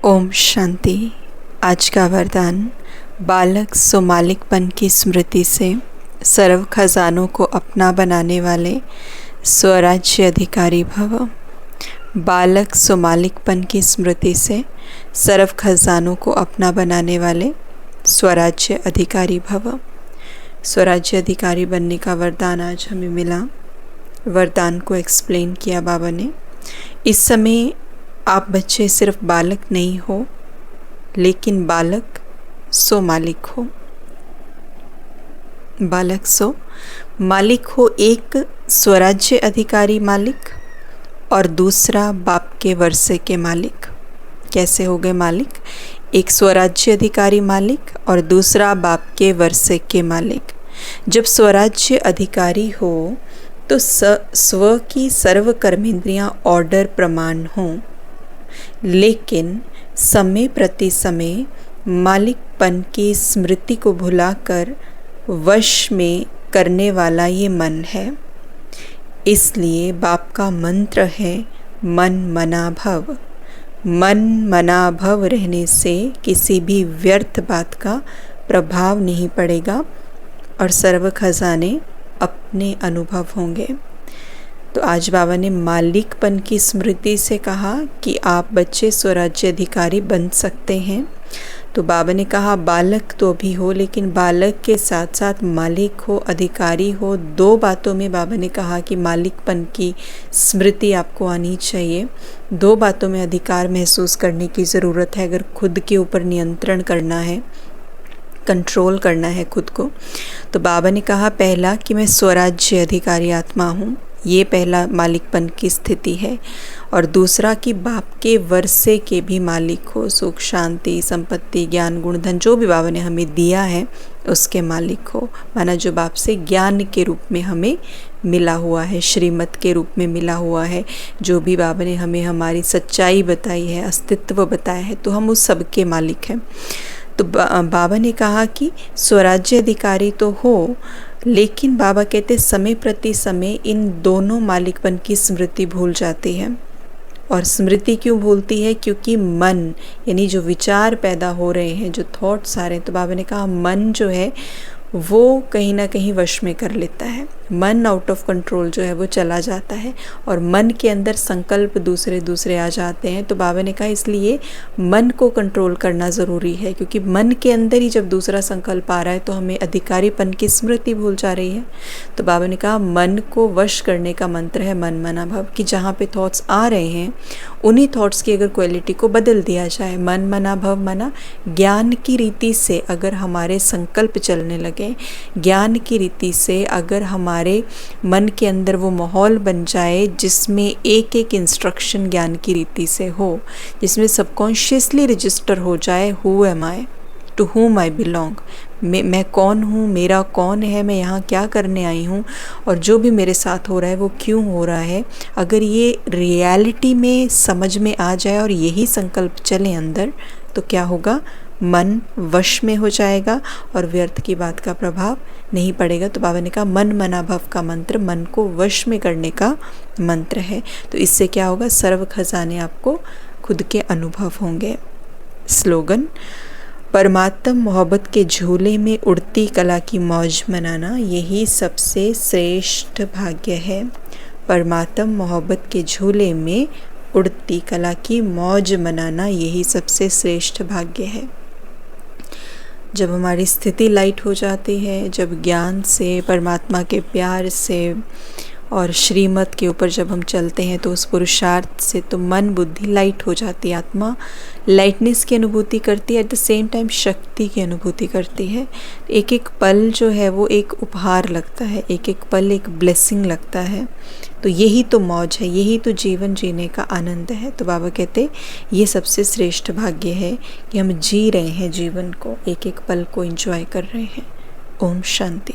ओम शांति। आज का वरदान, बालक सो मालिकपन की स्मृति से सर्व खजानों को अपना बनाने वाले स्वराज्य अधिकारी भव। बालक सो मालिकपन की स्मृति से सर्व खजानों को अपना बनाने वाले स्वराज्य अधिकारी भव। स्वराज्य अधिकारी बनने का वरदान आज हमें मिला। वरदान को एक्सप्लेन किया बाबा ने। इस समय आप बच्चे सिर्फ बालक नहीं हो, लेकिन बालक सो मालिक हो। बालक सो मालिक हो, एक स्वराज्य अधिकारी मालिक और दूसरा बाप के वर्षे के मालिक। कैसे हो गए मालिक? एक स्वराज्य अधिकारी मालिक और दूसरा बाप के वर्षे के मालिक। जब स्वराज्य अधिकारी हो तो स्व की सर्व कर्मेंद्रियां ऑर्डर प्रमाण हों, लेकिन समय प्रति समय मालिकपन की स्मृति को भुलाकर वश में करने वाला ये मन है। इसलिए बाप का मंत्र है मन मना भव। मन मना भव रहने से किसी भी व्यर्थ बात का प्रभाव नहीं पड़ेगा और सर्व खजाने अपने अनुभव होंगे। तो आज बाबा ने मालिकपन की स्मृति से कहा कि आप बच्चे स्वराज्य अधिकारी बन सकते हैं। तो बाबा ने कहा बालक तो भी हो, लेकिन बालक के साथ साथ मालिक हो, अधिकारी हो। दो बातों में बाबा ने कहा कि मालिकपन की स्मृति आपको आनी चाहिए। दो बातों में अधिकार महसूस करने की ज़रूरत है। अगर खुद के ऊपर नियंत्रण करना है, कंट्रोल करना है खुद को, तो बाबा ने कहा पहला कि मैं स्वराज्य अधिकारी आत्मा हूँ, ये पहला मालिकपन की स्थिति है। और दूसरा कि बाप के वर्षे के भी मालिक हो, सुख शांति संपत्ति ज्ञान गुण धन जो भी बाबा ने हमें दिया है उसके मालिक हो। माना जो बाप से ज्ञान के रूप में हमें मिला हुआ है, श्रीमत के रूप में मिला हुआ है, जो भी बाबा ने हमें हमारी सच्चाई बताई है, अस्तित्व बताया है, तो हम उस सब के मालिक हैं। तो बाबा ने कहा कि स्वराज्य अधिकारी तो हो, लेकिन बाबा कहते समय प्रति समय इन दोनों मालिकपन की स्मृति भूल जाती है। और स्मृति क्यों भूलती है? क्योंकि मन यानी जो विचार पैदा हो रहे हैं, जो थॉट्स आ रहे हैं, तो बाबा ने कहा मन जो है वो कहीं ना कहीं वश में कर लेता है। मन आउट ऑफ कंट्रोल जो है वो चला जाता है और मन के अंदर संकल्प दूसरे दूसरे आ जाते हैं। तो बाबा ने कहा इसलिए मन को कंट्रोल करना ज़रूरी है, क्योंकि मन के अंदर ही जब दूसरा संकल्प आ रहा है तो हमें अधिकारीपन की स्मृति भूल जा रही है। तो बाबा ने कहा मन को वश करने का मंत्र है मन मना भव, कि जहाँ पे थॉट्स आ रहे हैं उन्हीं थॉट्स की अगर क्वालिटी को बदल दिया जाए। मन मना भव मना ज्ञान की रीति से अगर हमारे संकल्प चलने लगे, ज्ञान की रीति से अगर हमारे मन के अंदर वो माहौल बन जाए जिसमें एक एक इंस्ट्रक्शन ज्ञान की रीति से हो, जिसमें सबकॉन्शियसली रजिस्टर हो जाए who am I, to whom I belong, मैं कौन हूँ, मेरा कौन है, मैं यहाँ क्या करने आई हूँ और जो भी मेरे साथ हो रहा है वो क्यों हो रहा है। अगर ये रियलिटी में समझ में आ जाए और यही संकल्प चले अंदर, तो क्या होगा? मन वश में हो जाएगा और व्यर्थ की बात का प्रभाव नहीं पड़ेगा। तो बाबा ने कहा मन मना भव का मंत्र मन को वश में करने का मंत्र है। तो इससे क्या होगा? सर्व खजाने आपको खुद के अनुभव होंगे। स्लोगन, परमात्म मोहब्बत के झूले में उड़ती कला की मौज मनाना यही सबसे श्रेष्ठ भाग्य है। परमात्म मोहब्बत के झूले में उड़ती कला की मौज मनाना यही सबसे श्रेष्ठ भाग्य है। जब हमारी स्थिति लाइट हो जाती है, जब ज्ञान से, परमात्मा के प्यार से और श्रीमत के ऊपर जब हम चलते हैं, तो उस पुरुषार्थ से तो मन बुद्धि लाइट हो जाती है। आत्मा लाइटनेस की अनुभूति करती है, एट द सेम टाइम शक्ति की अनुभूति करती है। एक एक पल जो है वो एक उपहार लगता है, एक एक पल एक ब्लेसिंग लगता है। तो यही तो मौज है, यही तो जीवन जीने का आनंद है। तो बाबा कहते ये सबसे श्रेष्ठ भाग्य है कि हम जी रहे हैं जीवन को, एक एक पल को एंजॉय कर रहे हैं। ओम शांति।